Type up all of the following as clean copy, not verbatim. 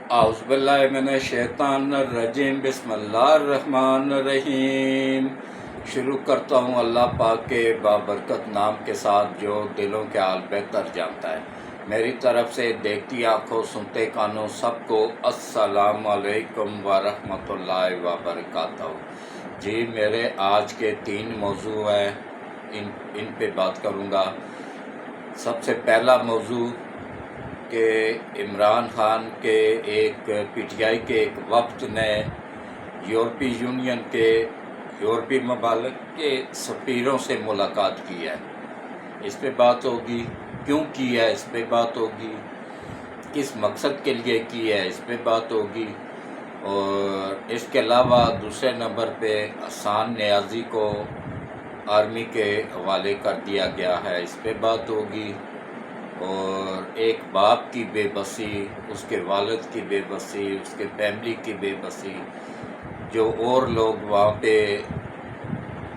اعوذ باللہ من الشیطان الرجیم، بسم اللہ الرحمن الرحیم۔ شروع کرتا ہوں اللہ پاک کے بابرکت نام کے ساتھ جو دلوں کے حال بہتر جانتا ہے۔ میری طرف سے دیکھتی آنکھوں سنتے کانوں سب کو السلام علیکم ورحمۃ اللہ وبرکاتہ۔ جی میرے آج کے 3 موضوع ہیں، ان پہ بات کروں گا۔ سب سے پہلا موضوع کہ عمران خان کے ایک پی ٹی آئی کے ایک وفد نے یورپی یونین کے یورپی ممالک کے سفیروں سے ملاقات کی ہے۔ اس پہ بات ہوگی، کیوں کی ہے اس پہ بات ہوگی، کس مقصد کے لیے کی ہے اس پہ بات ہوگی، اور اس کے علاوہ دوسرے نمبر پہ حسان نیازی کو آرمی کے حوالے کر دیا گیا ہے، اس پہ بات ہوگی، اور ایک باپ کی بے بسی، اس کے والد کی بے بسی، اس کے فیملی کی بے بسی، جو اور لوگ وہاں پہ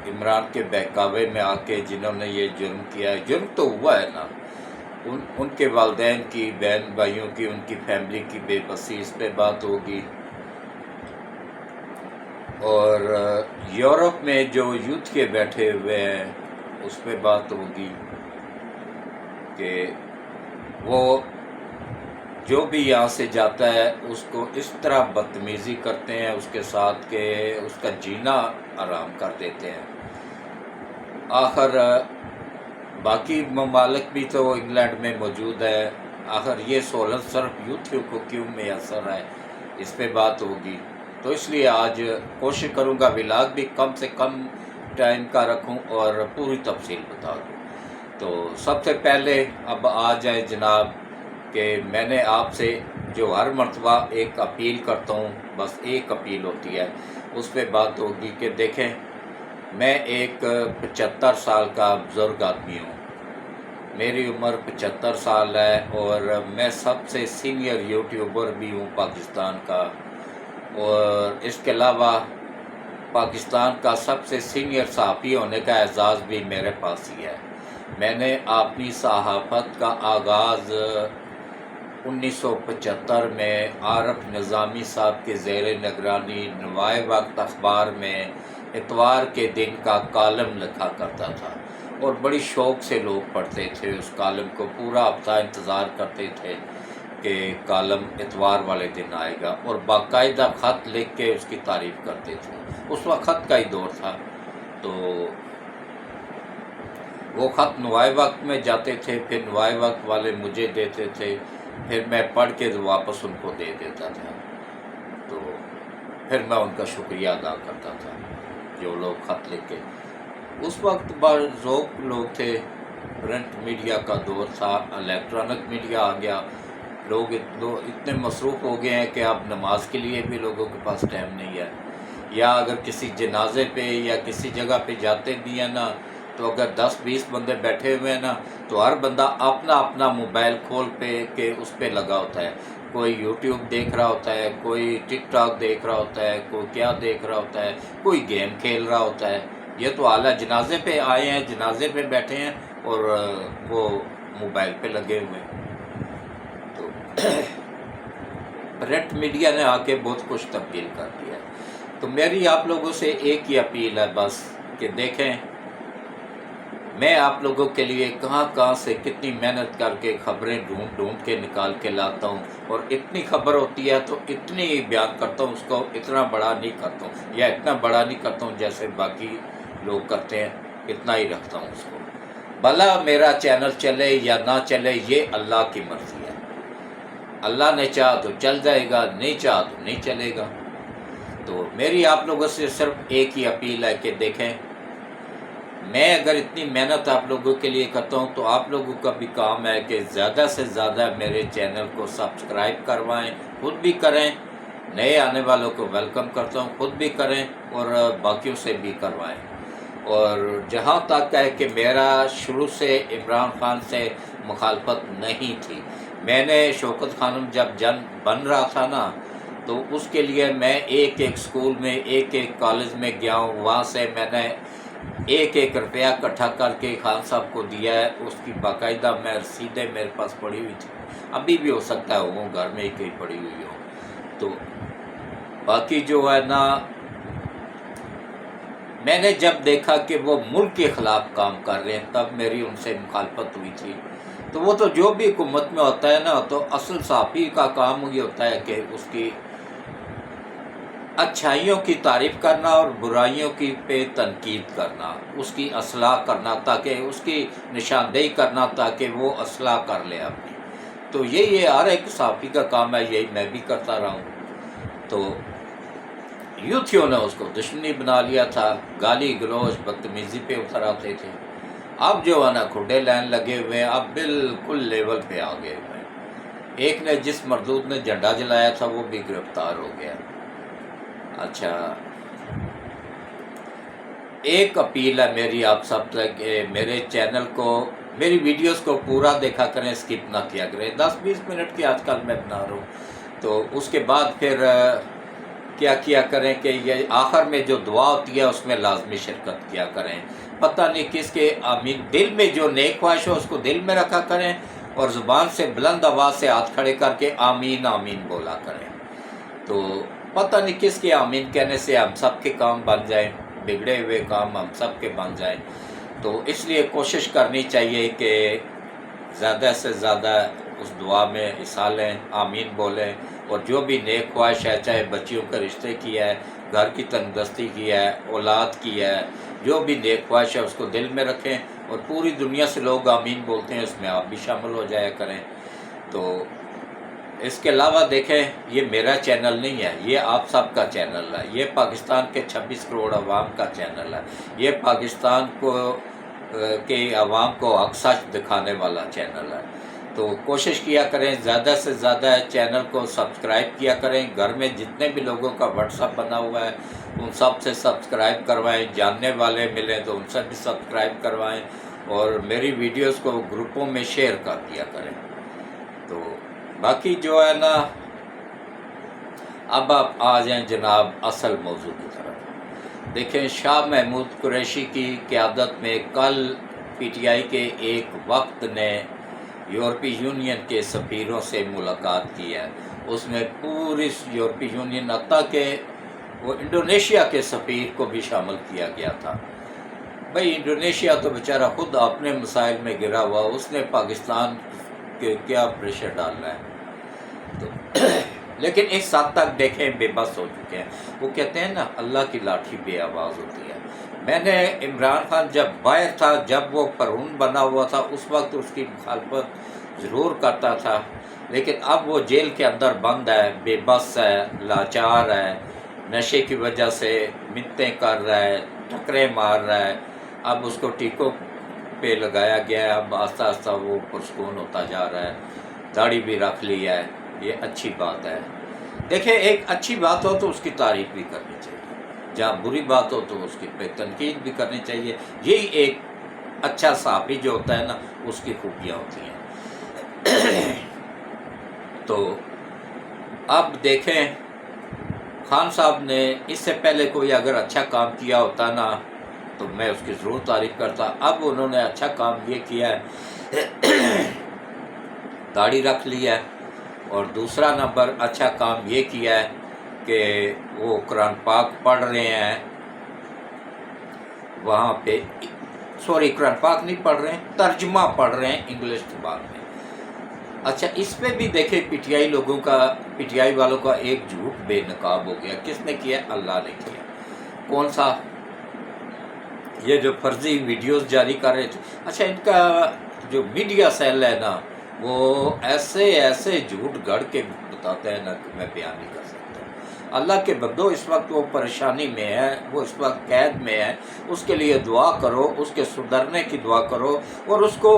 عمران کے بہکاوے میں آ کے جنہوں نے یہ جرم کیا ہے، جرم تو ہوا ہے نا، ان کے والدین کی، بہن بھائیوں کی، ان کی فیملی کی بے بسی، اس پہ بات ہوگی۔ اور یورپ میں جو یوتھ کے بیٹھے ہوئے ہیں اس پہ بات ہوگی کہ وہ جو بھی یہاں سے جاتا ہے اس کو اس طرح بدتمیزی کرتے ہیں اس کے ساتھ کہ اس کا جینا آرام کر دیتے ہیں۔ آخر باقی ممالک بھی تو انگلینڈ میں موجود ہے، آخر یہ سہولت صرف یوتھیوں کو کیوں میسر ہے، اس پہ بات ہوگی۔ تو اس لیے آج کوشش کروں گا ولاگ بھی کم سے کم ٹائم کا رکھوں اور پوری تفصیل بتا دوں۔ تو سب سے پہلے اب آ جائے جناب کہ میں نے آپ سے جو ہر مرتبہ ایک اپیل کرتا ہوں، بس ایک اپیل ہوتی ہے، اس پہ بات ہوگی کہ دیکھیں میں ایک 75 سال کا بزرگ آدمی ہوں، میری عمر 75 سال ہے، اور میں سب سے سینئر یوٹیوبر بھی ہوں پاکستان کا، اور اس کے علاوہ پاکستان کا سب سے سینئر صحافی ہونے کا اعزاز بھی میرے پاس ہی ہے۔ میں نے اپنی صحافت کا آغاز 1975 میں عارف نظامی صاحب کے زیر نگرانی نوائے وقت اخبار میں اتوار کے دن کا کالم لکھا کرتا تھا، اور بڑی شوق سے لوگ پڑھتے تھے اس کالم کو، پورا ہفتہ انتظار کرتے تھے کہ کالم اتوار والے دن آئے گا، اور باقاعدہ خط لکھ کے اس کی تعریف کرتے تھے۔ اس وقت خط کا ہی دور تھا، تو وہ خط نوائے وقت میں جاتے تھے، پھر نوائے وقت والے مجھے دیتے تھے، پھر میں پڑھ کے واپس ان کو دے دیتا تھا، تو پھر میں ان کا شکریہ ادا کرتا تھا جو لوگ خط لکھ کے۔ اس وقت بڑے ذوق لوگ تھے، پرنٹ میڈیا کا دور تھا، الیکٹرانک میڈیا آ گیا، لوگ اتنے مصروف ہو گئے ہیں کہ اب نماز کے لیے بھی لوگوں کے پاس ٹائم نہیں ہے، یا اگر کسی جنازے پہ یا کسی جگہ پہ جاتے بھی ہیں نا، تو اگر 10-20 بندے بیٹھے ہوئے ہیں نا، تو ہر بندہ اپنا اپنا موبائل کھول کے اس پہ لگا ہوتا ہے، کوئی یوٹیوب دیکھ رہا ہوتا ہے، کوئی ٹک ٹاک دیکھ رہا ہوتا ہے، کوئی کیا دیکھ رہا ہوتا ہے، کوئی گیم کھیل رہا ہوتا ہے۔ یہ تو اعلیٰ جنازے پہ آئے ہیں، جنازے پہ بیٹھے ہیں اور وہ موبائل پہ لگے ہوئے ہیں۔ تو پرنٹ میڈیا نے آ کے بہت کچھ تبدیل کر دیا ہے۔ تو میری آپ لوگوں سے ایک ہی اپیل ہے بس، کہ دیکھیں میں آپ لوگوں کے لیے کہاں سے کتنی محنت کر کے خبریں ڈھونڈ کے نکال کے لاتا ہوں، اور اتنی خبر ہوتی ہے تو اتنی بیان کرتا ہوں، اس کو اتنا بڑا نہیں کرتا ہوں، یا اتنا بڑا نہیں کرتا ہوں جیسے باقی لوگ کرتے ہیں، اتنا ہی رکھتا ہوں اس کو۔ بھلا میرا چینل چلے یا نہ چلے یہ اللہ کی مرضی ہے، اللہ نے چاہا تو چل جائے گا، نہیں چاہا تو نہیں چلے گا۔ تو میری آپ لوگوں سے صرف ایک ہی اپیل ہے کہ دیکھیں میں اگر اتنی محنت آپ لوگوں کے لیے کرتا ہوں تو آپ لوگوں کا بھی کام ہے کہ زیادہ سے زیادہ میرے چینل کو سبسکرائب کروائیں، خود بھی کریں، نئے آنے والوں کو ویلکم کرتا ہوں، خود بھی کریں اور باقیوں سے بھی کروائیں۔ اور جہاں تک ہے کہ میرا شروع سے عمران خان سے مخالفت نہیں تھی، میں نے شوکت خانم جب جنگ بن رہا تھا نا، تو اس کے لیے میں ایک اسکول میں ایک کالج میں گیا ہوں، وہاں سے میں نے ایک روپیہ اکٹھا کر کے خان صاحب کو دیا ہے، اس کی باقاعدہ میں رسیدیں میرے پاس پڑی ہوئی تھی، ابھی بھی ہو سکتا ہے وہ گھر میں ہی کہیں پڑی ہوئی ہو. تو باقی جو ہے نا، میں نے جب دیکھا کہ وہ ملک کے خلاف کام کر رہے ہیں تب میری ان سے مخالفت ہوئی تھی. تو وہ تو جو بھی حکومت میں ہوتا ہے نا، تو اصل صحافی کا کام یہ ہوتا ہے کہ اس کی اچھائیوں کی تعریف کرنا اور برائیوں کی پہ تنقید کرنا، اس کی اصلاح کرنا، تاکہ اس کی نشاندہی کرنا تاکہ وہ اصلاح کر لے اپنی. تو یہی ہر ایک صحافی کا کام ہے، یہی میں بھی کرتا رہا ہوں. تو یوتھیوں نے اس کو دشمنی بنا لیا تھا، گالی گلوچ بدتمیزی پہ اتر آتے تھے. اب جو ہے نا کھڈے لائن لگے ہوئے ہیں، اب بالکل لیول پہ آ گئے ہوئے ہیں. ایک نے جس مردود نے جھنڈا جلایا تھا وہ بھی گرفتار ہو گیا. اچھا، ایک اپیل ہے میری آپ سب سے کہ میرے چینل کو، میری ویڈیوز کو پورا دیکھا کریں، اسکپ نہ کیا کریں. 10-20 منٹ کی آج کل میں بنا رہا ہوں. تو اس کے بعد پھر کیا کریں کہ یہ آخر میں جو دعا ہوتی ہے اس میں لازمی شرکت کیا کریں. پتہ نہیں کس کے آمین، دل میں جو نیک خواہش ہو اس کو دل میں رکھا کریں، اور زبان سے بلند آواز سے ہاتھ کھڑے کر کے آمین آمین بولا کریں. تو پتہ نہیں کس کے آمین کہنے سے ہم سب کے کام بن جائیں، بگڑے ہوئے کام ہم سب کے بن جائیں. تو اس لیے کوشش کرنی چاہیے کہ زیادہ سے زیادہ اس دعا میں حصہ لیں، آمین بولیں. اور جو بھی نیک خواہش ہے، چاہے بچیوں کے رشتے کی ہے، گھر کی تندرستی کی ہے، اولاد کی ہے، جو بھی نیک خواہش ہے اس کو دل میں رکھیں. اور پوری دنیا سے لوگ آمین بولتے ہیں، اس میں آپ بھی شامل ہو جایا کریں. تو اس کے علاوہ دیکھیں، یہ میرا چینل نہیں ہے، یہ آپ سب کا چینل ہے. یہ پاکستان کے 26 کروڑ عوام کا چینل ہے. یہ پاکستان کو کے عوام کو حق سچ دکھانے والا چینل ہے. تو کوشش کیا کریں زیادہ سے زیادہ چینل کو سبسکرائب کیا کریں. گھر میں جتنے بھی لوگوں کا واٹس ایپ بنا ہوا ہے ان سب سے سبسکرائب کروائیں. جاننے والے ملیں تو ان سے بھی سبسکرائب کروائیں، اور میری ویڈیوز کو گروپوں میں شیئر کر دیا کریں. تو باقی جو ہے نا، اب آپ آ جائیں جناب اصل موضوع کی طرف. دیکھیں، شاہ محمود قریشی کی قیادت میں کل پی ٹی آئی کے ایک وقت نے یورپی یونین کے سفیروں سے ملاقات کی ہے. اس میں پوری یورپی یونین، حتیٰ کہ وہ انڈونیشیا کے سفیر کو بھی شامل کیا گیا تھا. بھئی انڈونیشیا تو بیچارہ خود اپنے مسائل میں گرا ہوا، اس نے پاکستان کے کیا پریشر ڈالنا ہے. تو لیکن اس حد تک دیکھیں بے بس ہو چکے ہیں. وہ کہتے ہیں نا، اللہ کی لاٹھی بے آواز ہوتی ہے. میں نے عمران خان جب باہر تھا، جب وہ پرون بنا ہوا تھا، اس وقت اس کی مخالفت ضرور کرتا تھا. لیکن اب وہ جیل کے اندر بند ہے، بے بس ہے، لاچار ہے، نشے کی وجہ سے منتیں کر رہا ہے، ٹکریں مار رہا ہے. اب اس کو ٹیکوں پہ لگایا گیا ہے. اب آہستہ آہستہ وہ پرسکون ہوتا جا رہا ہے. داڑھی بھی رکھ لی ہے. یہ اچھی بات ہے. دیکھیں، ایک اچھی بات ہو تو اس کی تعریف بھی کرنی چاہیے، جہاں بری بات ہو تو اس کی پہ تنقید بھی کرنی چاہیے. یہی ایک اچھا صحافی جو ہوتا ہے نا، اس کی خوبیاں ہوتی ہیں. تو اب دیکھیں، خان صاحب نے اس سے پہلے کوئی اگر اچھا کام کیا ہوتا نا تو میں اس کی ضرور تعریف کرتا. اب انہوں نے اچھا کام یہ کیا ہے، داڑھی رکھ لی ہے. اور دوسرا نمبر اچھا کام یہ کیا ہے کہ وہ قرآن پاک پڑھ رہے ہیں وہاں پہ. سوری، قرآن پاک نہیں پڑھ رہے ہیں، ترجمہ پڑھ رہے ہیں انگلش زبان میں. اچھا، اس پہ بھی دیکھیں پی ٹی آئی لوگوں کا، پی ٹی آئی والوں کا ایک جھوٹ بے نقاب ہو گیا. کس نے کیا؟ اللہ نے کیا. کون سا؟ یہ جو فرضی ویڈیوز جاری کر رہے تھے. اچھا، ان کا جو میڈیا سیل ہے نا، وہ ایسے جھوٹ گڑھ کے بتاتا ہے نا کہ میں بیان نہیں کر سکتا. اللہ کے بندو، اس وقت وہ پریشانی میں ہے، وہ اس وقت قید میں ہے. اس کے لیے دعا کرو، اس کے سدھرنے کی دعا کرو. اور اس کو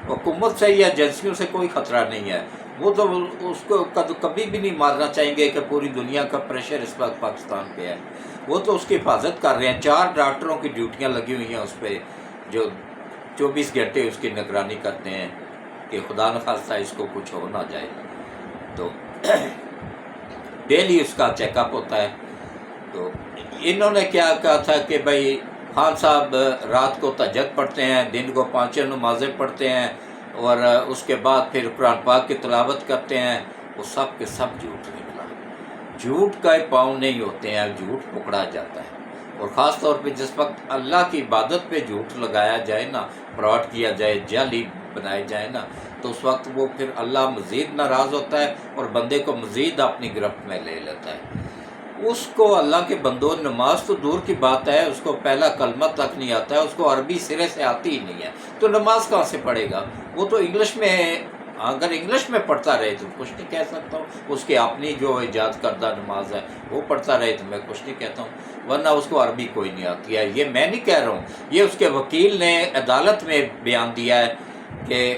حکومت سے یا ایجنسیوں سے کوئی خطرہ نہیں ہے. وہ تو اس کو کبھی بھی نہیں مارنا چاہیں گے کہ پوری دنیا کا پریشر اس وقت پاکستان پہ ہے. وہ تو اس کی حفاظت کر رہے ہیں. 4 ڈاکٹروں کی ڈیوٹیاں لگی ہوئی ہیں اس پہ، جو 24 گھنٹے اس کی نگرانی کرتے ہیں کہ خدا نخواستہ اس کو کچھ ہو نہ جائے. تو ڈیلی اس کا چیک اپ ہوتا ہے. تو انہوں نے کیا کہا تھا کہ بھائی خان صاحب رات کو تہجد پڑھتے ہیں، دن کو 5 نمازیں پڑھتے ہیں، اور اس کے بعد پھر قرآن پاک کی تلاوت کرتے ہیں، وہ سب کے سب جھوٹ نکلا۔ جھوٹ کا پاؤں نہیں ہوتے ہیں، جھوٹ پکڑا جاتا ہے۔ اور خاص طور پہ جس وقت اللہ کی عبادت پہ جھوٹ لگایا جائے نا، فراڈ کیا جائے، جعلی بنائے جائے نا، تو اس وقت وہ پھر اللہ مزید ناراض ہوتا ہے اور بندے کو مزید اپنی گرفت میں لے لیتا ہے۔ اس کو اللہ کے بندوں، نماز تو دور کی بات ہے، اس کو پہلا کلمہ تک نہیں آتا ہے، اس کو عربی سرے سے آتی ہی نہیں ہے، تو نماز کہاں سے پڑھے گا؟ وہ تو انگلش میں، اگر انگلش میں پڑھتا رہے تو کچھ نہیں کہہ سکتا ہوں، اس کی اپنی جو ایجاد کردہ نماز ہے وہ پڑھتا رہے تو میں کچھ نہیں کہتا ہوں، ورنہ اس کو عربی کوئی نہیں آتی ہے۔ یہ میں نہیں کہہ رہا ہوں، یہ اس کے وکیل نے عدالت میں بیان دیا ہے کہ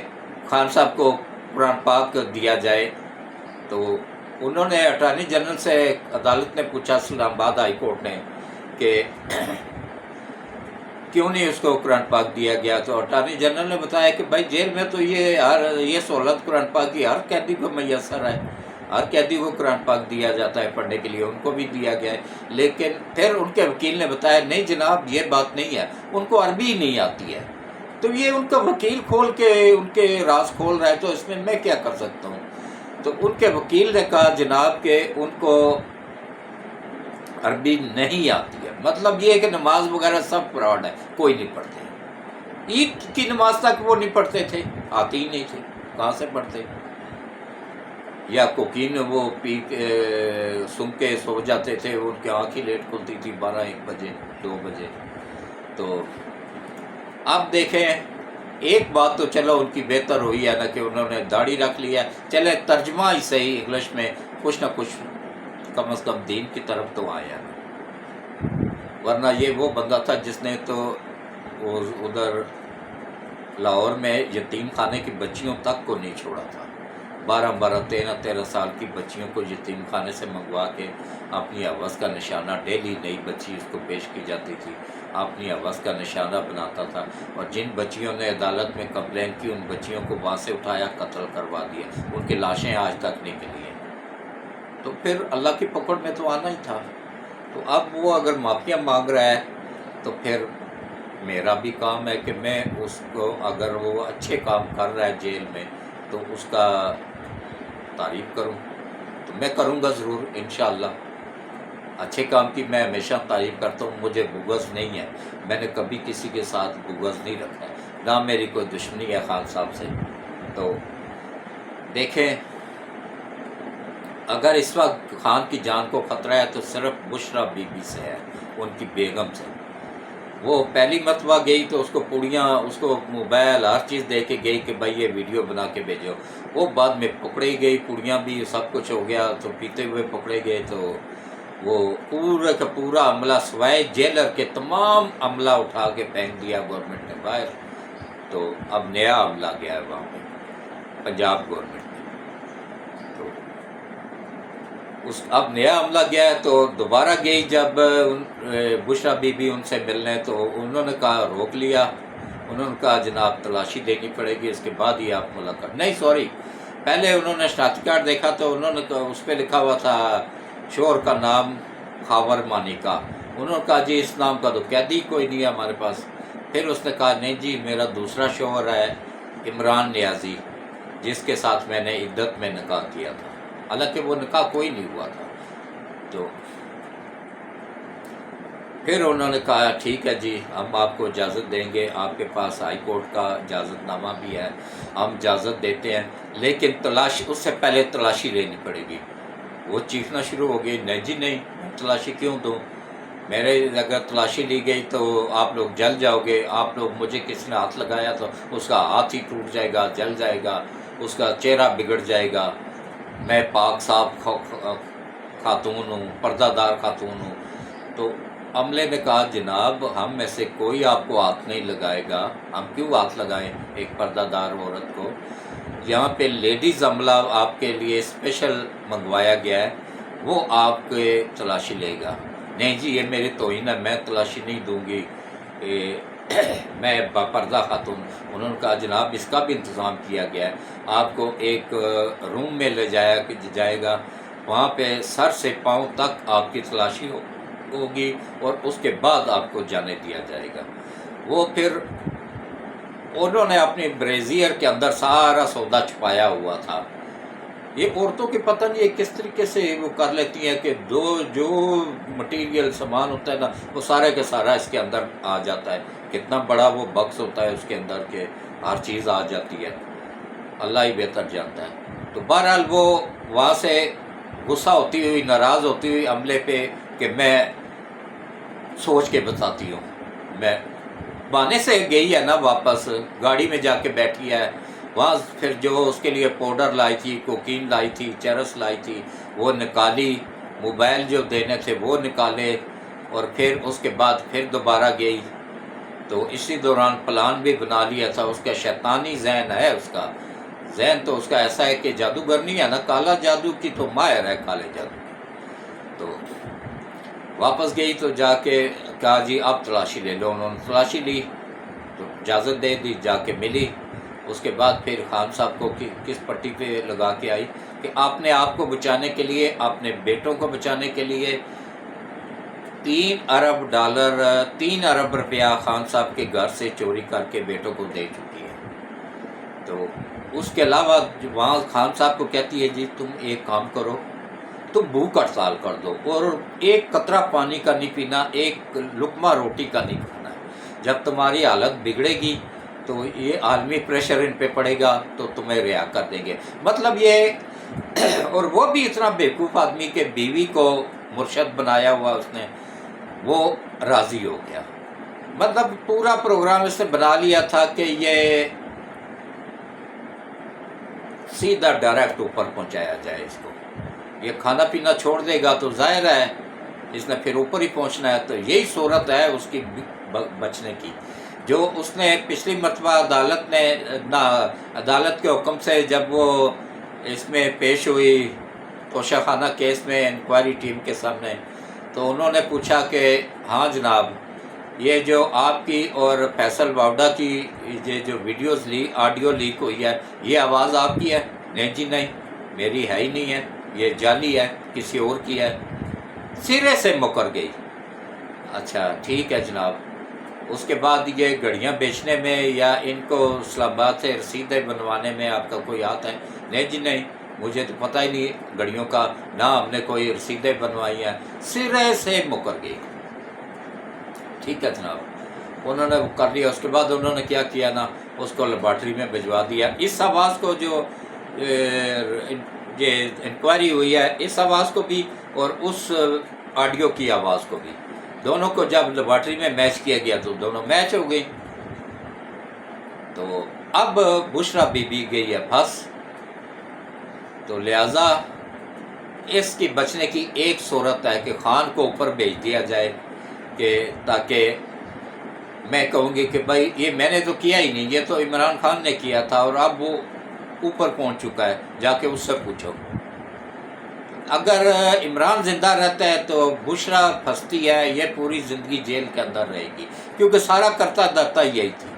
خان صاحب کو قرآن پاک دیا جائے، تو انہوں نے اٹارنی جنرل سے عدالت نے پوچھا، اسلام آباد ہائی کورٹ نے، کہ کیوں نہیں اس کو قرآن پاک دیا گیا؟ تو اٹارنی جنرل نے بتایا کہ بھائی جیل میں تو یہ سہولت قرآن پاک کی ہر قیدی کو میسر ہے، ہر قیدی کو قرآن پاک دیا جاتا ہے پڑھنے کے لیے، ان کو بھی دیا گیا ہے۔ لیکن پھر ان کے وکیل نے بتایا نہیں جناب، یہ بات نہیں ہے، ان کو عربی ہی نہیں آتی ہے۔ تو یہ ان کا وکیل کھول کے ان کے راز کھول رہا ہے، تو اس میں کیا کر سکتا ہوں؟ تو ان کے وکیل نے کہا جناب کہ ان کو عربی نہیں آتی ہے، مطلب یہ ہے کہ نماز وغیرہ سب فراڈ ہے، کوئی نہیں پڑھتے۔ عید کی نماز تک وہ نہیں پڑھتے تھے، آتی ہی نہیں تھی، کہاں سے پڑھتے؟ یا کوکین وہ پی کے سن کے سو جاتے تھے، ان کی آنکھ ہی لیٹ کھلتی تھی 12-1 بجے 2 بجے۔ تو اب دیکھیں، ایک بات تو چلو ان کی بہتر ہوئی ہے نا کہ انہوں نے داڑھی رکھ لیا، چلے ترجمہ ہی صحیح انگلش میں کچھ نہ کچھ کم از کم دین کی طرف تو آیا، ورنہ یہ وہ بندہ تھا جس نے تو ادھر لاہور میں یتیم خانے کی بچیوں تک کو نہیں چھوڑا تھا، 13 سال کی بچیوں کو یتیم خانے سے منگوا کے اپنی حوث کا نشانہ، ڈیلی نئی بچی اس کو پیش کی جاتی تھی، اپنی حوث کا نشانہ بناتا تھا، اور جن بچیوں نے عدالت میں کمپلین کی ان بچیوں کو وہاں سے اٹھایا، قتل کروا دیا، ان کی لاشیں آج تک نہیں ملی ہیں۔ تو پھر اللہ کی پکڑ میں تو آنا ہی تھا۔ تو اب وہ اگر معافیاں مانگ رہا ہے تو پھر میرا بھی کام ہے کہ میں اس کو، اگر وہ اچھے کام کر رہا ہے جیل میں، تو اس کا تعریف کروں، تو میں کروں گا ضرور انشاءاللہ۔ اچھے کام کی میں ہمیشہ تعریف کرتا ہوں، مجھے بغض نہیں ہے، میں نے کبھی کسی کے ساتھ بغض نہیں رکھا ہے، نہ میری کوئی دشمنی ہے خان صاحب سے۔ تو دیکھیں، اگر اس وقت خان کی جان کو خطرہ ہے تو صرف بشرا بی بی سے ہے، ان کی بیگم سے۔ وہ پہلی مرتبہ گئی تو اس کو پوڑیاں، اس کو موبائل، ہر چیز دے کے گئی کہ بھائی یہ ویڈیو بنا کے بھیجو۔ وہ بعد میں پکڑی گئی، پوڑیاں بھی سب کچھ ہو گیا، تو پیتے ہوئے پکڑے گئے، تو وہ پورا کا پورا عملہ سوائے جیلر کے تمام عملہ اٹھا کے پھینک دیا گورنمنٹ نے باہر۔ تو اب نیا عملہ گیا ہے وہاں پہ، پنجاب گورنمنٹ نے۔ تو اب نیا عملہ گیا ہے، تو دوبارہ گئی جب بشرا بی بی ان سے ملنے، تو انہوں نے کہا روک لیا، انہوں نے کہا جناب تلاشی دینی پڑے گی، اس کے بعد ہی آپ ملاقات۔ نہیں سوری، پہلے انہوں نے شناختی کارڈ دیکھا تو انہوں نے اس پہ لکھا ہوا تھا شوہر کا نام خاور مانی کا، انہوں نے کہا جی اس نام کا تو قیدی کوئی نہیں ہے ہمارے پاس۔ پھر اس نے کہا نہیں جی میرا دوسرا شوہر ہے عمران نیازی، جس کے ساتھ میں نے عدت میں نکاح کیا تھا، حالانکہ وہ نکاح کوئی نہیں ہوا تھا۔ تو پھر انہوں نے کہا ٹھیک ہے جی ہم آپ کو اجازت دیں گے، آپ کے پاس ہائی کورٹ کا اجازت نامہ بھی ہے، ہم اجازت دیتے ہیں، لیکن تلاشی اس سے پہلے تلاشی لینی پڑے گی۔ وہ چیخنا شروع ہو گئی، نہیں جی نہیں، تلاشی کیوں دوں؟ میرے اگر تلاشی لی گئی تو آپ لوگ جل جاؤ گے، آپ لوگ، مجھے کسی نے ہاتھ لگایا تو اس کا ہاتھ ہی ٹوٹ جائے گا، جل جائے گا، اس کا چہرہ بگڑ جائے گا، میں پاک صاف خاتون ہوں، پردہ دار خاتون ہوں۔ تو عملے نے کہا جناب ہم میں سے کوئی آپ کو ہاتھ نہیں لگائے گا، ہم کیوں ہاتھ لگائیں ایک پردہ دار عورت کو؟ یہاں پہ لیڈیز عملہ آپ کے لیے اسپیشل منگوایا گیا ہے، وہ آپ کے تلاشی لے گا۔ نہیں جی یہ میری توہین ہے، میں تلاشی نہیں دوں گی، میں باپردہ خاتون۔ انہوں نے کہا جناب اس کا بھی انتظام کیا گیا ہے، آپ کو ایک روم میں لے جائے گا، وہاں پہ سر سے پاؤں تک آپ کی تلاشی ہوگی اور اس کے بعد آپ کو جانے دیا جائے گا۔ وہ پھر انہوں نے اپنی بریزیئر کے اندر سارا سودا چھپایا ہوا تھا۔ یہ عورتوں کی پتہ نہیں کس طریقے سے وہ کر لیتی ہیں کہ جو مٹیریل سامان ہوتا ہے نا وہ سارے کا سارا اس کے اندر آ جاتا ہے۔ کتنا بڑا وہ باکس ہوتا ہے اس کے اندر کہ ہر چیز آ جاتی ہے، اللہ ہی بہتر جانتا ہے۔ تو بہرحال وہ وہاں سے غصہ ہوتی ہوئی، ناراض ہوتی ہوئی عملے پہ کہ میں سوچ کے بتاتی ہوں، میں بہانے سے گئی ہے نا، واپس گاڑی میں جا کے بیٹھی ہے، وہاں پھر جو اس کے لیے پاؤڈر لائی تھی، کوکین لائی تھی، چرس لائی تھی، وہ نکالی، موبائل جو دینے تھے وہ نکالے، اور پھر اس کے بعد پھر دوبارہ گئی۔ تو اسی دوران پلان بھی بنا لیا تھا، اس کا شیطانی ذہن ہے، اس کا ذہن تو اس کا ایسا ہے کہ جادوگر نہیں ہے نا، کالا جادو کی تو ماہر ہے، کالے جادو۔ تو واپس گئی تو جا کے کہا جی آپ تلاشی لے لو، انہوں نے تلاشی لی تو اجازت دے دی، جا کے ملی۔ اس کے بعد پھر خان صاحب کو کس پٹی پہ لگا کے آئی کہ آپ نے آپ کو بچانے کے لیے، اپنے بیٹوں کو بچانے کے لیے $3 ارب روپیہ خان صاحب کے گھر سے چوری کر کے بیٹوں کو دے چکی ہے۔ تو اس کے علاوہ وہاں خان صاحب کو کہتی ہے جی تم ایک کام کرو، تم بھوک ہڑتال کر دو اور ایک قطرہ پانی کا نہیں پینا، ایک لقمہ روٹی کا نہیں کھانا ہے۔ جب تمہاری حالت بگڑے گی تو یہ عالمی پریشر ان پہ پڑے گا تو تمہیں رہا کر دیں گے۔ مطلب یہ اور وہ بھی اتنا بیوقوف آدمی کہ بیوی کو مرشد بنایا ہوا اس نے، وہ راضی ہو گیا۔ مطلب پورا پروگرام اس نے بنا لیا تھا کہ یہ سیدھا ڈائریکٹ اوپر پہنچایا جائے اس کو، یہ کھانا پینا چھوڑ دے گا تو ظاہر ہے اس نے پھر اوپر ہی پہنچنا ہے۔ تو یہی صورت ہے اس کی بچنے کی، جو اس نے پچھلی مرتبہ عدالت کے حکم سے جب وہ اس میں پیش ہوئی توشہ خانہ کیس میں انکوائری ٹیم کے سامنے، تو انہوں نے پوچھا کہ ہاں جناب یہ جو آپ کی اور فیصل واوڈا کی یہ جو ویڈیوز آڈیو لیک ہوئی ہے یہ آواز آپ کی ہے؟ نہیں جی نہیں، میری ہے ہی نہیں ہے، یہ جعلی ہے، کسی اور کی ہے۔ سرے سے مکر گئی۔ اچھا ٹھیک ہے جناب، اس کے بعد یہ گھڑیاں بیچنے میں یا ان کو اسلام آباد سے رسیدیں بنوانے میں آپ کا کوئی ہاتھ ہے؟ نہیں جی نہیں، مجھے تو پتہ ہی نہیں گھڑیوں کا، نہ ہم نے کوئی رسیدیں بنوائی ہیں۔ سرے سے مکر گئی۔ ٹھیک ہے جناب، انہوں نے کر لیا۔ اس کے بعد انہوں نے کیا کیا نا، اس کو لیبارٹری میں بھجوا دیا۔ اس آواز کو جو یہ انکوائری ہوئی ہے، اس آواز کو بھی اور اس آڈیو کی آواز کو بھی، دونوں کو جب لیبارٹری میں میچ کیا گیا تو دونوں میچ ہو گئی۔ تو اب بشرا بی بی گئی ہے پھنس، تو لہٰذا اس کی بچنے کی ایک صورت ہے کہ خان کو اوپر بھیج دیا جائے، کہ تاکہ میں کہوں گی کہ بھائی یہ میں نے تو کیا ہی نہیں، یہ تو عمران خان نے کیا تھا اور اب وہ اوپر پہنچ چکا ہے، جا کے اس سے پوچھو۔ اگر عمران زندہ رہتا ہے تو بشرا پھنستی ہے، یہ پوری زندگی جیل کے اندر رہے گی، کیونکہ سارا کرتا دھرتا یہی تھی۔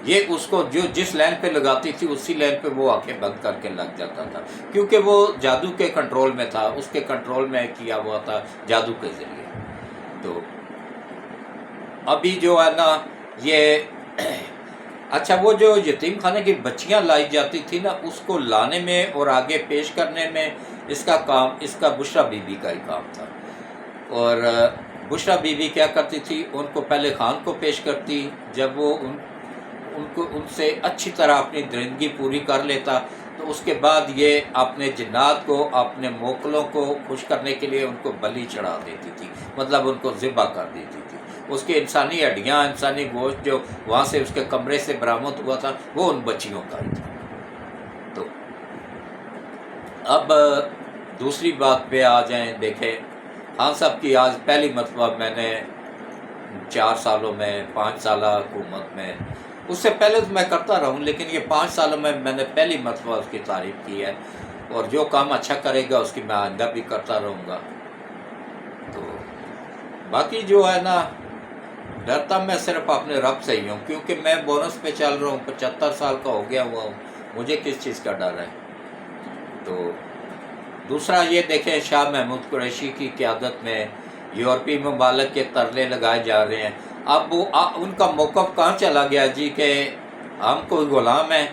یہ اس کو جو جس لائن پہ لگاتی تھی اسی لائن پہ وہ آنکھیں بند کر کے لگ جاتا تھا، کیونکہ وہ جادو کے کنٹرول میں تھا، اس کے کنٹرول میں کیا ہوا تھا جادو کے ذریعے۔ تو ابھی جو ہے نا یہ اچھا، وہ جو یتیم خانے کی بچیاں لائی جاتی تھی نا، اس کو لانے میں اور آگے پیش کرنے میں اس کا بشرا بی بی کا ہی کام تھا۔ اور بشرا بی بی کیا کرتی تھی، ان کو پہلے خان کو پیش کرتی، جب وہ ان سے اچھی طرح اپنی درندگی پوری کر لیتا تو اس کے بعد یہ اپنے جنات کو، اپنے موکلوں کو خوش کرنے کے لیے ان کو بلی چڑھا دیتی تھی، مطلب ان کو ذبح کر دیتی تھی۔ اس کے انسانی ہڈیاں، انسانی گوشت جو وہاں سے اس کے کمرے سے برآمد ہوا تھا وہ ان بچیوں کا ہی تھا۔ تو اب دوسری بات پہ آ جائیں، دیکھیں خان صاحب کی آج پہلی مرتبہ میں نے 4 سالوں میں، 5 سالہ حکومت میں، اس سے پہلے تو میں کرتا رہوں لیکن یہ 5 سالوں میں میں نے پہلی مرتبہ اس کی تعریف کی ہے، اور جو کام اچھا کرے گا اس کی میں آئندہ بھی کرتا رہوں گا۔ تو باقی جو ہے نا، ڈرتا میں صرف اپنے رب سے ہی ہوں، کیونکہ میں بونس پہ چل رہا ہوں، 75 سال کا ہو گیا ہوا ہوں، مجھے کس چیز کا ڈر ہے۔ تو دوسرا یہ دیکھیں، شاہ محمود قریشی کی قیادت میں یورپی ممالک کے ترلے لگائے جا رہے ہیں۔ اب وہ ان کا موقف کہاں چلا گیا جی، کہ ہم کوئی غلام ہیں؟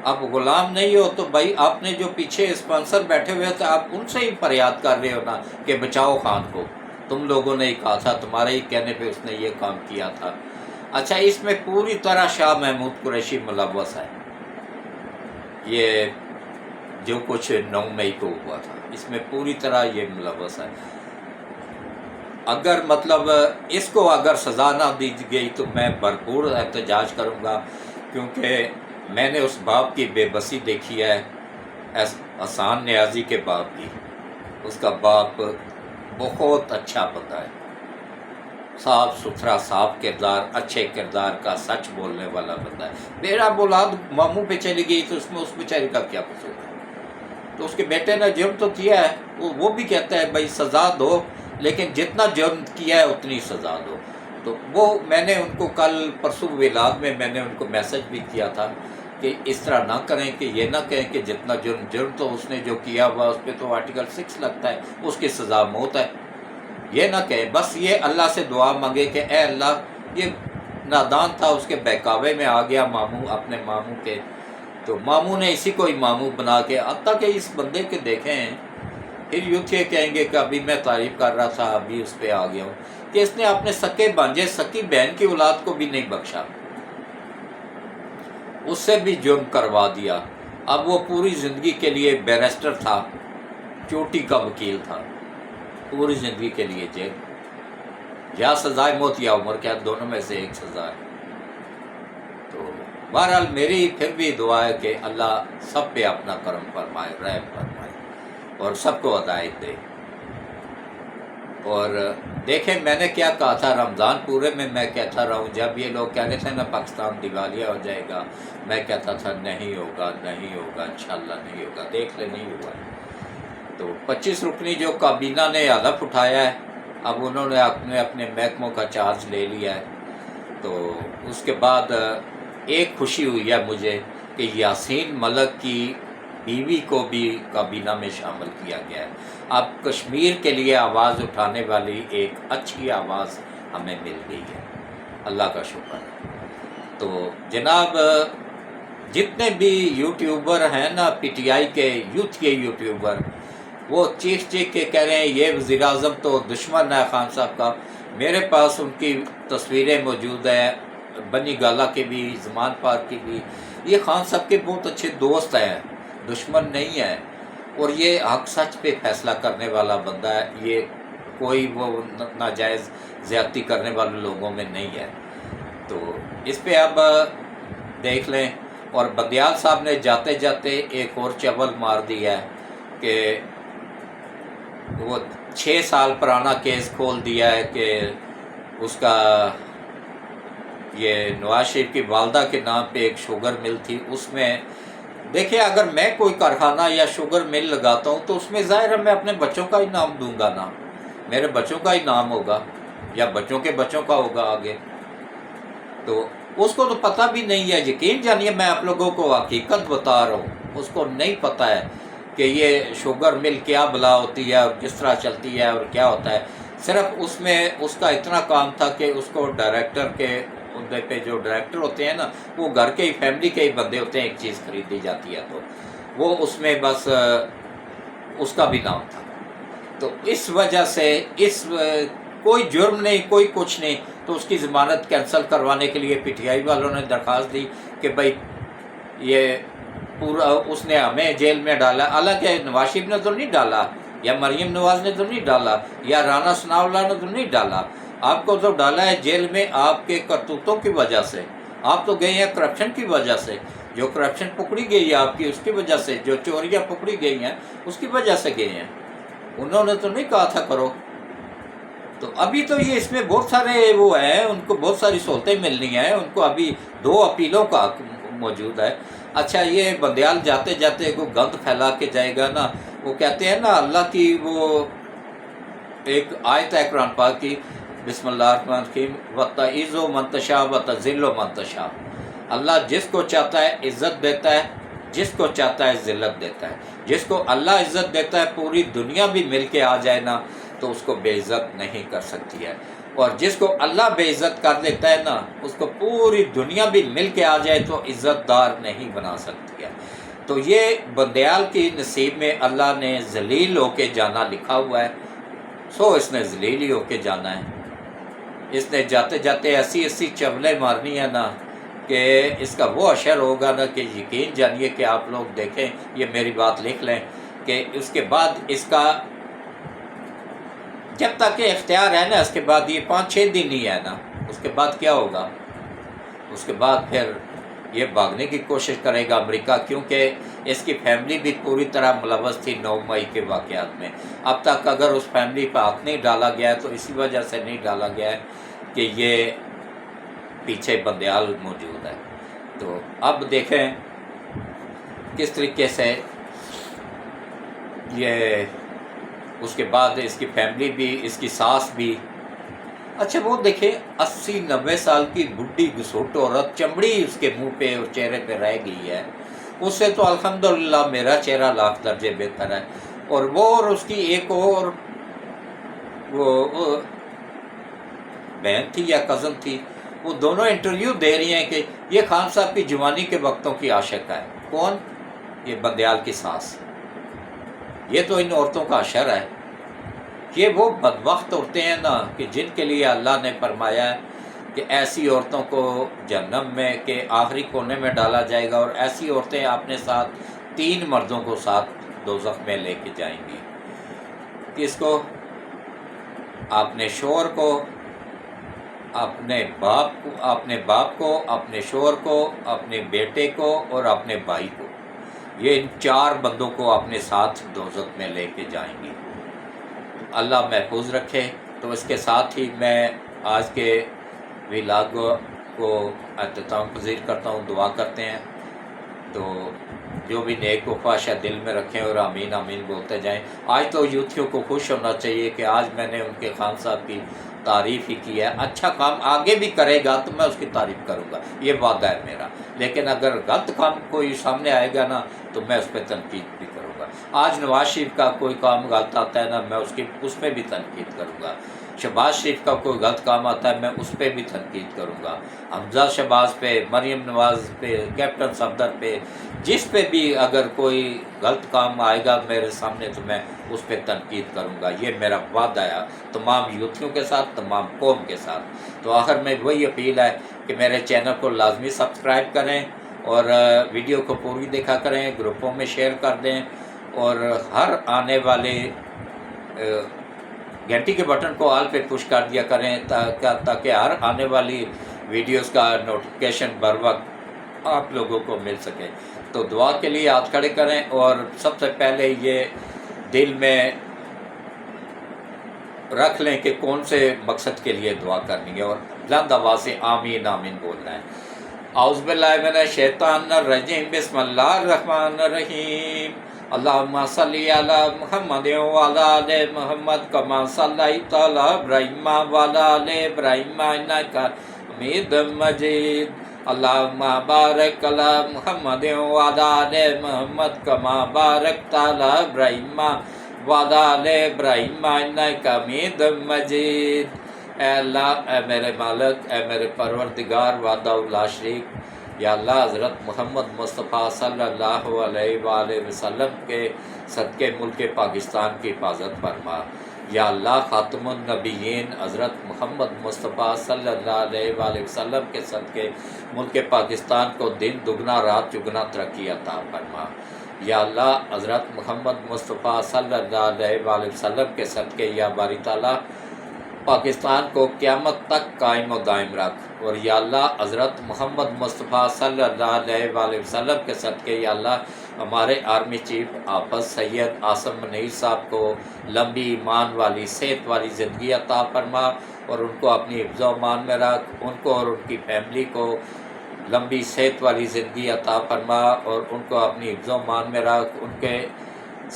اب غلام نہیں ہو تو بھائی آپ نے جو پیچھے اسپانسر بیٹھے ہوئے تھے آپ ان سے ہی فریاد کر رہے ہو نا کہ بچاؤ خان کو، تم لوگوں نے ہی کہا تھا، تمہارے ہی کہنے پہ اس نے یہ کام کیا تھا۔ اچھا، اس میں پوری طرح شاہ محمود قریشی ملوث ہے، یہ جو کچھ 9 مئی کو ہوا تھا اس میں پوری طرح یہ ملوث ہے۔ اگر مطلب اس کو اگر سزا نہ دی گئی تو میں بھرپور احتجاج کروں گا، کیونکہ میں نے اس باپ کی بے بسی دیکھی ہے، احسان نیازی کے باپ کی۔ اس کا باپ بہت اچھا بندہ ہے، صاف ستھرا، صاف کردار، اچھے کردار کا، سچ بولنے والا بندہ ہے۔ میرا اولاد ماموں پہ چلی گئی تو اس میں اس بیچارے کا کیا قصور ہے؟ تو اس کے بیٹے نے جرم تو کیا ہے، وہ بھی کہتا ہے بھائی سزا دو، لیکن جتنا جرم کیا ہے اتنی سزا دو۔ تو وہ میں نے ان کو کل پرسوں ویلاگ میں میں نے ان کو میسج بھی کیا تھا کہ اس طرح نہ کریں، کہ یہ نہ کہیں کہ جتنا جرم تو اس نے جو کیا ہوا اس پہ تو آرٹیکل 6 لگتا ہے، اس کی سزا موت ہے، یہ نہ کہیں۔ بس یہ اللہ سے دعا مانگے کہ اے اللہ، یہ نادان تھا، اس کے بہکاوے میں آ گیا ماموں اپنے ماموں کے، تو ماموں نے اسی کو اماموں بنا کے، حتیٰ کہ اس بندے کے دیکھیں پھر یوتھ یہ کہیں گے کہ ابھی میں تعریف کر رہا تھا ابھی اس پہ آ گیا ہوں، کہ اس نے اپنے سکے بھانجے سکی بہن کی اولاد کو بھی نہیں بخشا، اس سے بھی جرم کروا دیا۔ اب وہ پوری زندگی کے لیے بیرسٹر تھا، چوٹی کا وکیل تھا، پوری زندگی کے لیے جیل، یا سزائے موت یا عمر قید، دونوں میں سے ایک سزا ہے۔ تو بہرحال میری پھر بھی دعا ہے کہ اللہ سب پہ اپنا کرم فرمائے، رحم فرمائے اور سب کو ہدایت دے۔ اور دیکھیں میں نے کیا کہا تھا رمضان پورے میں کہتا رہا ہوں، جب یہ لوگ کہہ رہے تھے نا پاکستان دیوالیہ ہو جائے گا، میں کہتا تھا نہیں ہوگا نہیں ہوگا، انشاءاللہ نہیں ہوگا، دیکھ لے نہیں ہوا ہے۔ تو 25 رکنی جو کابینہ نے حلف اٹھایا ہے، اب انہوں نے اپنے محکموں کا چارج لے لیا ہے، تو اس کے بعد ایک خوشی ہوئی ہے مجھے کہ یاسین ملک کی بیوی کو بھی کابینہ میں شامل کیا گیا ہے۔ اب کشمیر کے لیے آواز اٹھانے والی ایک اچھی آواز ہمیں مل گئی ہے، اللہ کا شکر ہے۔ تو جناب جتنے بھی یوٹیوبر ہیں نا پی ٹی آئی کے یوتھ کے یوٹیوبر، وہ چیخ کے کہہ رہے ہیں یہ وزیر اعظم تو دشمن ہے خان صاحب کا۔ میرے پاس ان کی تصویریں موجود ہیں، بنی گالا کی بھی، زمان پارک کی بھی۔ یہ خان صاحب کے بہت اچھے دوست ہیں، دشمن نہیں ہے، اور یہ حق سچ پہ فیصلہ کرنے والا بندہ ہے، یہ کوئی وہ ناجائز زیادتی کرنے والے لوگوں میں نہیں ہے۔ تو اس پہ اب دیکھ لیں۔ اور بندیال صاحب نے جاتے جاتے ایک اور چول مار دیا ہے کہ وہ 6 سال پرانا کیس کھول دیا ہے کہ اس کا یہ نواز شریف کی والدہ کے نام پہ ایک شوگر مل تھی، اس میں دیکھیں اگر میں کوئی کارخانہ یا شوگر مل لگاتا ہوں تو اس میں ظاہر ہے میں اپنے بچوں کا ہی نام دوں گا نا، میرے بچوں کا ہی نام ہوگا یا بچوں کے بچوں کا ہوگا آگے۔ تو اس کو تو پتہ بھی نہیں ہے، یقین جانیے میں آپ لوگوں کو حقیقت بتا رہا ہوں، اس کو نہیں پتہ ہے کہ یہ شوگر مل کیا بلا ہوتی ہے اور کس طرح چلتی ہے اور کیا ہوتا ہے۔ صرف اس میں اس کا اتنا کام تھا کہ اس کو ڈائریکٹر کے عہدے پہ جو ڈائریکٹر ہوتے ہیں نا، وہ گھر کے ہی فیملی کے ہی بندے ہوتے ہیں، ایک چیز خریدی جاتی ہے تو وہ اس میں بس اس کا بھی نام تھا۔ تو اس وجہ سے کوئی جرم نہیں، کوئی کچھ نہیں، تو اس کی ضمانت کینسل کروانے کے لیے پی ٹی آئی والوں نے درخواست دی کہ بھائی یہ پورا اس نے ہمیں جیل میں ڈالا، حالانکہ نواز شریف نے تو نہیں ڈالا، یا مریم نواز نے تو نہیں ڈالا، یا رانا ثناءاللہ نے تو نہیں ڈالا، آپ کو تو ڈالا ہے جیل میں آپ کے کرتوتوں کی وجہ سے۔ آپ تو گئے ہیں کرپشن کی وجہ سے، جو کرپشن پکڑی گئی ہے آپ کی اس کی وجہ سے، جو چوریاں پکڑی گئی ہیں اس کی وجہ سے گئے ہیں، انہوں نے تو نہیں کہا تھا کرو۔ تو ابھی تو یہ اس میں بہت سارے وہ ہیں، ان کو بہت ساری سہولتیں ملنی ہیں، ان کو ابھی 2 اپیلوں کا حق موجود ہے۔ اچھا یہ بندیال جاتے جاتے کو گند پھیلا کے جائے گا نا، وہ کہتے ہیں نا اللہ کی وہ ایک آیت ہے قرآن پاک کی، بسم اللہ الرحمن الرحیم، وَتَعِزُّ مَن تَشَاءُ وَتَذِلُّ مَن تَشَاءُ۔ اللہ جس کو چاہتا ہے عزت دیتا ہے، جس کو چاہتا ہے ذلت دیتا ہے۔ جس کو اللہ عزت دیتا ہے پوری دنیا بھی مل کے آ جائے نا تو اس کو بے عزت نہیں کر سکتی ہے۔ اور جس کو اللہ بے عزت کر دیتا ہے نا، اس کو پوری دنیا بھی مل کے آ جائے تو عزت دار نہیں بنا سکتی ہے۔ تو یہ بندیال کی نصیب میں اللہ نے ذلیل ہو کے جانا لکھا ہوا ہے، سو اس نے ذلیل ہی ہو کے جانا ہے۔ اس نے جاتے جاتے ایسی ایسی چولیں مارنی ہے نا کہ اس کا وہ اشر ہوگا نا کہ یقین جانیے کہ آپ لوگ دیکھیں، یہ میری بات لکھ لیں کہ اس کے بعد اس کا جب تک کہ اختیار ہے نا، اس کے بعد یہ 5-6 دن ہی ہے نا، اس کے بعد کیا ہوگا؟ اس کے بعد پھر یہ بھاگنے کی کوشش کرے گا امریکہ، کیونکہ اس کی فیملی بھی پوری طرح ملوث تھی 9 مئی کے واقعات میں۔ اب تک اگر اس فیملی پہ ہاتھ نہیں ڈالا گیا ہے تو اسی وجہ سے نہیں ڈالا گیا ہے کہ یہ پیچھے بندیال موجود ہے۔ تو اب دیکھیں کس طریقے سے یہ اس کے بعد اس کی فیملی بھی، اس کی ساس بھی، اچھا وہ دیکھیں 80-90 سال کی بڈھی گھسوٹ عورت، چمڑی اس کے منہ پہ اور چہرے پہ رہ گئی ہے، اس سے تو الحمدللہ میرا چہرہ لاکھ درجے بہتر ہے۔ اور وہ اور اس کی ایک اور وہ بہن تھی یا کزن تھی، وہ دونوں انٹرویو دے رہی ہیں کہ یہ خان صاحب کی جوانی کے وقتوں کی عاشق ہے۔ کون؟ یہ بندیال کی ساس۔ یہ تو ان عورتوں کا اشر ہے۔ یہ وہ بدبخت عورتیں ہیں نا کہ جن کے لیے اللہ نے فرمایا ہے کہ ایسی عورتوں کو جہنم میں کے آخری کونے میں ڈالا جائے گا، اور ایسی عورتیں اپنے ساتھ 3 مردوں کو ساتھ دوزخ میں لے کے جائیں گی۔ کس کو؟ اپنے شوہر کو، اپنے باپ کو، اپنے شوہر کو، اپنے بیٹے کو اور اپنے بھائی کو، یہ ان 4 بندوں کو اپنے ساتھ دوزخ میں لے کے جائیں گی۔ اللہ محفوظ رکھے۔ تو اس کے ساتھ ہی میں آج کے ولاگ کو اختتام پذیر کرتا ہوں۔ دعا کرتے ہیں تو جو بھی نیک و خواہشہ دل میں رکھیں اور آمین آمین بولتے جائیں۔ آج تو یوتھیوں کو خوش ہونا چاہیے کہ آج میں نے ان کے خان صاحب کی تعریف ہی کی ہے۔ اچھا کام آگے بھی کرے گا تو میں اس کی تعریف کروں گا، یہ وعدہ ہے میرا، لیکن اگر غلط کام کوئی سامنے آئے گا نا تو میں اس پہ تنقید بھی کروں گا۔ آج نواز شریف کا کوئی کام غلط آتا ہے نا، میں اس پہ بھی تنقید کروں گا۔ شہباز شریف کا کوئی غلط کام آتا ہے میں اس پہ بھی تنقید کروں گا۔ حمزہ شہباز پہ، مریم نواز پہ، کیپٹن صفدر پہ، جس پہ بھی اگر کوئی غلط کام آئے گا میرے سامنے تو میں اس پہ تنقید کروں گا، یہ میرا وعدہ ہے تمام یوتھیوں کے ساتھ، تمام قوم کے ساتھ۔ تو آخر میں وہی اپیل ہے کہ میرے چینل کو لازمی سبسکرائب کریں اور ویڈیو کو پوری دیکھا کریں، گروپوں میں شیئر کر دیں، اور ہر آنے والے گھنٹی کے بٹن کو آل پہ پش کر دیا کریں تاکہ ہر آنے والی ویڈیوز کا نوٹیفیکیشن بر وقت آپ لوگوں کو مل سکے۔ تو دعا کے لیے ہاتھ کھڑے کریں، اور سب سے پہلے یہ دل میں رکھ لیں کہ کون سے مقصد کے لیے دعا کرنی ہے، اور بلند آواز سے آمین آمین بولنا ہے۔ اعوذ باللہ من الشیطان الرجیم، بسم اللہ الرحمن الرحیم۔ اللہم صلی علی محمد وعلی آل محمد کما صلیت علی ابراہیم وعلی آل ابراہیم انک حمید مجید۔ اللہم بارک علی محمد وعلی آل محمد کما بارکت علی ابراہیم وعلی آل ابراہیم انک حمید مجید۔ اے اللہ، اے میرے مالک، اے میرے پروردگار وحدہ لا شریک، یا اللہ حضرت محمد مصطفیٰ صلی اللہ علیہ وآلہ وسلم کے صدقے ملک پاکستان کی حفاظت فرما۔ یا اللہ خاتم النبیین حضرت محمد مصطفیٰ صلی اللہ علیہ وآلہ وسلم کے صدقے ملک پاکستان کو دن دگنا رات چگنا ترقی عطا فرما۔ یا اللہ حضرت محمد مصطفیٰ صلی اللہ علیہ وآلہ وسلم کے صدقے یا باری تعالیٰ پاکستان کو قیامت تک قائم و دائم رکھ، اور یا اللہ حضرت محمد مصطفیٰ صلی اللہ علیہ وآلہ وسلم کے صدقے یا اللہ ہمارے آرمی چیف حافظ سید عاصم منیر صاحب کو لمبی ایمان والی صحت والی زندگی عطا فرما، اور ان کو اپنی حفظ و امان میں رکھ، ان کو اور ان کی فیملی کو لمبی صحت والی زندگی عطا فرما، اور ان کو اپنی حفظ و امان میں رکھ۔ ان کے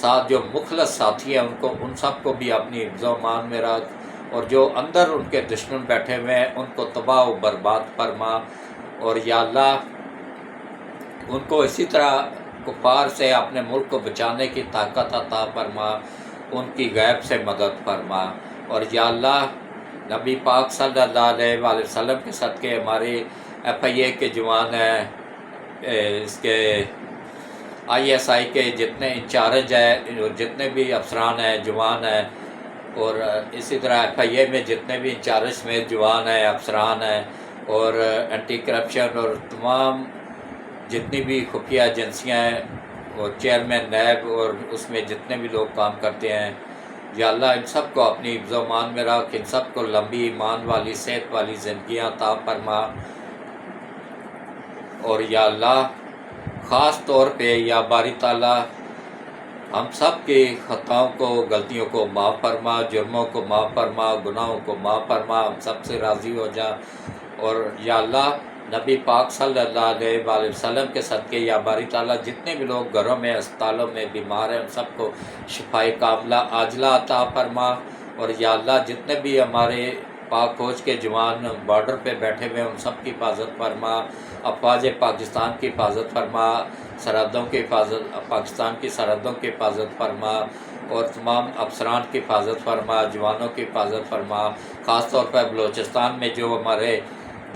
ساتھ جو مخلص ساتھی ہیں ان سب کو بھی اپنی حفظ و امان میں رکھ، اور جو اندر ان کے دشمن بیٹھے ہوئے ہیں ان کو تباہ و برباد فرما، اور یا اللہ ان کو اسی طرح کفار سے اپنے ملک کو بچانے کی طاقت عطا فرما، ان کی غیب سے مدد فرما، اور یا اللہ نبی پاک صلی اللہ علیہ وآلہ وسلم کے صدقے ہمارے FIA کے جوان ہیں، اس کے ISI کے جتنے انچارج ہیں اور جتنے بھی افسران ہیں جوان ہیں، اور اسی طرح FIA میں جتنے بھی انچارج سمیت جوان ہیں افسران ہیں، اور اینٹی کرپشن اور تمام جتنی بھی خفیہ ایجنسیاں ہیں اور چیئرمین نیب اور اس میں جتنے بھی لوگ کام کرتے ہیں، یا اللہ ان سب کو اپنی حفظ و امان میں رکھ، ان سب کو لمبی ایمان والی صحت والی زندگیاں عطا فرما، اور یا اللہ خاص طور پہ یا باری تعالیٰ ہم سب کی خطاؤں کو غلطیوں کو معاف فرما، جرموں کو معاف فرما، گناہوں کو معاف فرما، ہم سب سے راضی ہو جا، اور یا اللہ نبی پاک صلی اللہ علیہ وآلہ وسلم کے صدقے یا باری تعالیٰ جتنے بھی لوگ گھروں میں اسپتالوں میں بیمار ہیں ان سب کو شفائے کاملہ عاجلہ عطا فرما، اور یا اللہ جتنے بھی ہمارے پاک فوج کے جوان بارڈر پہ بیٹھے ہوئے ہیں ان سب کی حفاظت فرما، افواج پاکستان کی حفاظت فرما، سرحدوں کی حفاظت، پاکستان کی سرحدوں کی حفاظت فرما، اور تمام افسران کی حفاظت فرما، جوانوں کی حفاظت فرما، خاص طور پر بلوچستان میں جو ہمارے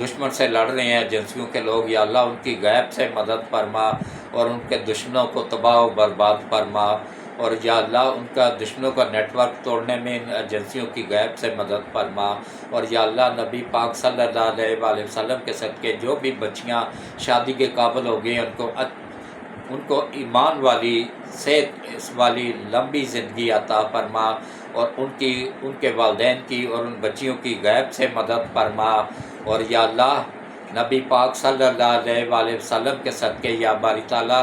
دشمن سے لڑ رہے ہیں ایجنسیوں کے لوگ، یا اللہ ان کی غیب سے مدد فرما اور ان کے دشمنوں کو تباہ و برباد فرما، اور یا اللہ ان کا دشمنوں کا نیٹ ورک توڑنے میں ان ایجنسیوں کی غیب سے مدد فرما، اور یا اللہ نبی پاک صلی اللہ علیہ وآلہ وسلم کے صدقے جو بھی بچیاں شادی کے قابل ہو گئی ہیں ان کو ایمان والی صحت والی لمبی زندگی عطا فرما، اور ان کے والدین کی اور ان بچیوں کی غیب سے مدد فرما، اور یا اللہ نبی پاک صلی اللہ علیہ وآلہ وسلم کے صدقے یا باری تعالیٰ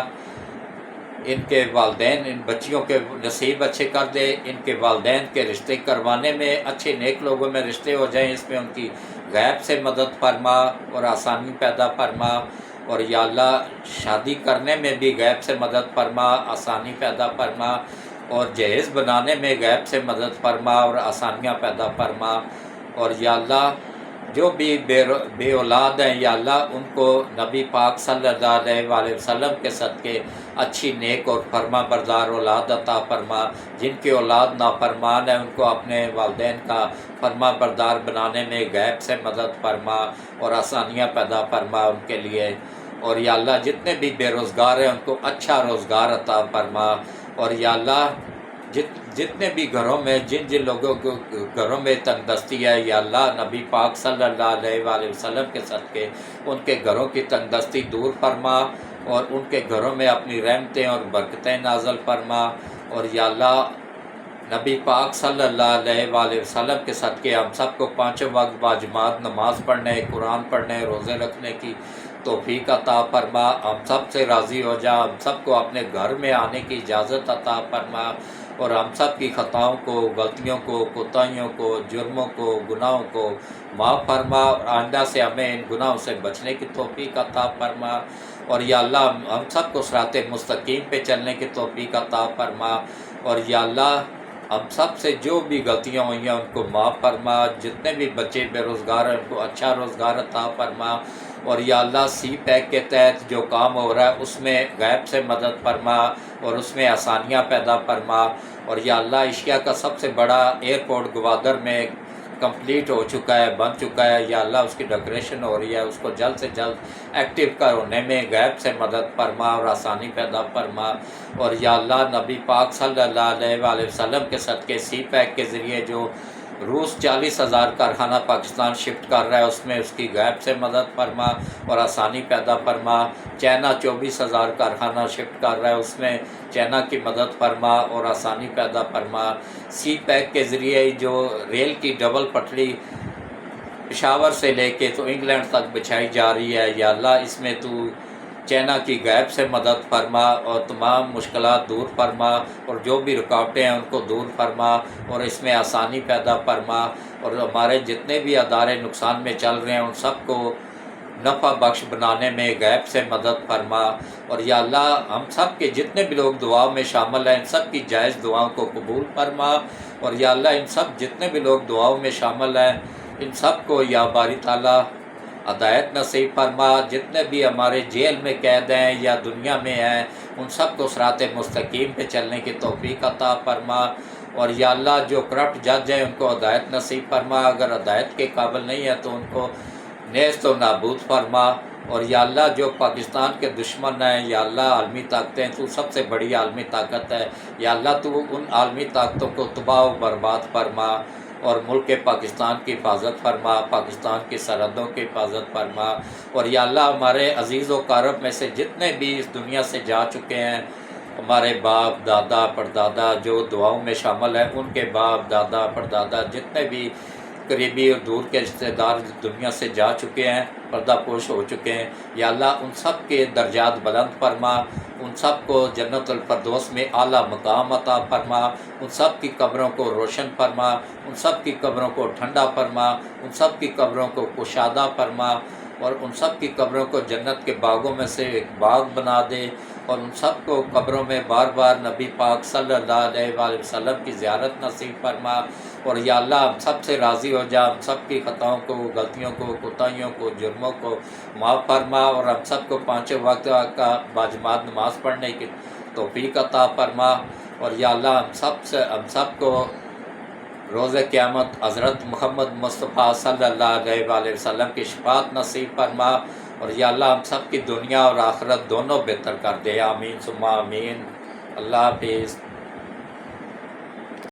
ان کے والدین ان بچیوں کے نصیب اچھے کر دے، ان کے والدین کے رشتے کروانے میں اچھے نیک لوگوں میں رشتے ہو جائیں، اس میں ان کی غیب سے مدد فرما اور آسانی پیدا فرما، اور یا اللہ شادی کرنے میں بھی غیب سے مدد فرما، آسانی پیدا فرما، اور جہیز بنانے میں غیب سے مدد فرما اور آسانیاں پیدا فرما، اور یا اللہ جو بھی بے اولاد ہیں یا اللہ ان کو نبی پاک صلی اللہ علیہ وآلہ وسلم کے صدقے اچھی نیک اور فرما بردار اولاد عطا فرما، جن کی اولاد نافرمان ہے ان کو اپنے والدین کا فرما بردار بنانے میں غیب سے مدد فرما اور آسانیاں پیدا فرما ان کے لیے، اور یا اللہ جتنے بھی بے روزگار ہیں ان کو اچھا روزگار عطا فرما، اور یا اللہ جتنے بھی گھروں میں جن لوگوں کو گھروں میں تنگ دستی ہے یا اللہ نبی پاک صلی اللہ علیہ وآلہ وسلم کے صدقے ان کے گھروں کی تنگ دستی دور فرما، اور ان کے گھروں میں اپنی رحمتیں اور برکتیں نازل فرما، اور یا اللہ نبی پاک صلی اللہ علیہ وآلہ وسلم کے صدقے ہم سب کو پانچوں وقت باجماعت نماز پڑھنے، قرآن پڑھنے، روزے رکھنے کی توفیق عطا فرما، ہم سب سے راضی ہو جا، ہم سب کو اپنے گھر میں آنے کی اجازت عطا فرما، اور ہم سب کی خطاؤں کو، غلطیوں کو، کوتاہیوں کو، جرموں کو، گناہوں کو معاف فرما، اور آئندہ سے ہمیں ان گناہوں سے بچنے کی توفیق عطا فرما، اور یا اللہ ہم سب کو صراط مستقیم پہ چلنے کی توفیق عطا فرما، اور یا اللہ ہم سب سے جو بھی غلطیاں ہوئی ہیں ان کو معاف فرما، جتنے بھی بچے بے روزگار ہیں ان کو اچھا روزگار عطا فرما، اور یا اللہ سی پیک کے تحت جو کام ہو رہا ہے اس میں غیب سے مدد فرما اور اس میں آسانیاں پیدا فرما، اور یا اللہ ایشیا کا سب سے بڑا ایئرپورٹ گوادر میں کمپلیٹ ہو چکا ہے، بن چکا ہے، یا اللہ اس کی ڈیکوریشن ہو رہی ہے، اس کو جلد سے جلد ایکٹیو ہونے میں غیب سے مدد فرما اور آسانی پیدا فرما، اور یا اللہ نبی پاک صلی اللہ علیہ وآلہ وسلم کے صدقے سی پیک کے ذریعے جو روس 40,000 کارخانہ پاکستان شفٹ کر رہا ہے اس میں اس کی غیب سے مدد فرما اور آسانی پیدا فرما، چائنا 24,000 کارخانہ شفٹ کر رہا ہے اس میں چائنا کی مدد فرما اور آسانی پیدا فرما، سی پیک کے ذریعے جو ریل کی ڈبل پٹری پشاور سے لے کے تو انگلینڈ تک بچھائی جا رہی ہے، یا اللہ اس میں تو چائنا کی غیب سے مدد فرما اور تمام مشکلات دور فرما، اور جو بھی رکاوٹیں ہیں ان کو دور فرما اور اس میں آسانی پیدا فرما، اور ہمارے جتنے بھی ادارے نقصان میں چل رہے ہیں ان سب کو نفع بخش بنانے میں غیب سے مدد فرما، اور یا اللہ ہم سب کے جتنے بھی لوگ دعاؤں میں شامل ہیں ان سب کی جائز دعاؤں کو قبول فرما، اور یا اللہ ان سب جتنے بھی لوگ دعاؤں میں شامل ہیں ان سب کو یا باری تعالیٰ ہدایت نصیب فرما، جتنے بھی ہمارے جیل میں قید ہیں یا دنیا میں ہیں ان سب کو صراط مستقیم پہ چلنے کی توفیق عطا فرما، اور یا اللہ جو کرپٹ جج ہیں ان کو ہدایت نصیب فرما، اگر ہدایت کے قابل نہیں ہے تو ان کو نیست و نابود فرما۔ اور یا اللہ جو پاکستان کے دشمن ہیں، یا اللہ عالمی طاقتیں، تو سب سے بڑی عالمی طاقت ہے، یا اللہ تو ان عالمی طاقتوں کو تباہ و برباد فرما، اور ملک پاکستان کی حفاظت فرما، پاکستان کی سرحدوں کی حفاظت فرما۔ اور یا اللہ ہمارے عزیز و قارب میں سے جتنے بھی اس دنیا سے جا چکے ہیں، ہمارے باپ دادا پردادا جو دعاؤں میں شامل ہیں، ان کے باپ دادا پردادا جتنے بھی قریبی اور دور کے رشتہ دار دنیا سے جا چکے ہیں، پردہ پوش ہو چکے ہیں، یا اللہ ان سب کے درجات بلند فرما، ان سب کو جنت الفردوس میں اعلیٰ مقام عطا فرما، ان سب کی قبروں کو روشن فرما، ان سب کی قبروں کو ٹھنڈا فرما، ان سب کی قبروں کو کشادہ فرما، اور ان سب کی قبروں کو جنت کے باغوں میں سے ایک باغ بنا دے، اور ان سب کو قبروں میں بار بار نبی پاک صلی اللہ علیہ وآلہ وسلم کی زیارت نصیب فرما۔ اور یا اللہ ہم سب سے راضی ہو جا، ہم سب کی خطاؤں کو، غلطیوں کو، کوتاہیوں کو، جرموں کو معاف فرما، اور ہم سب کو پانچوں وقت کا باجماعت نماز پڑھنے کی توفیق عطا فرما۔ اور یا اللہ ہم سب کو روز قیامت حضرت محمد مصطفیٰ صلی اللہ علیہ وآلہ وسلم کی شفاعت نصیب فرما۔ اور یا اللہ ہم سب کی دنیا اور آخرت دونوں بہتر کر دے، آمین ثم آمین۔ اللہ حافظ۔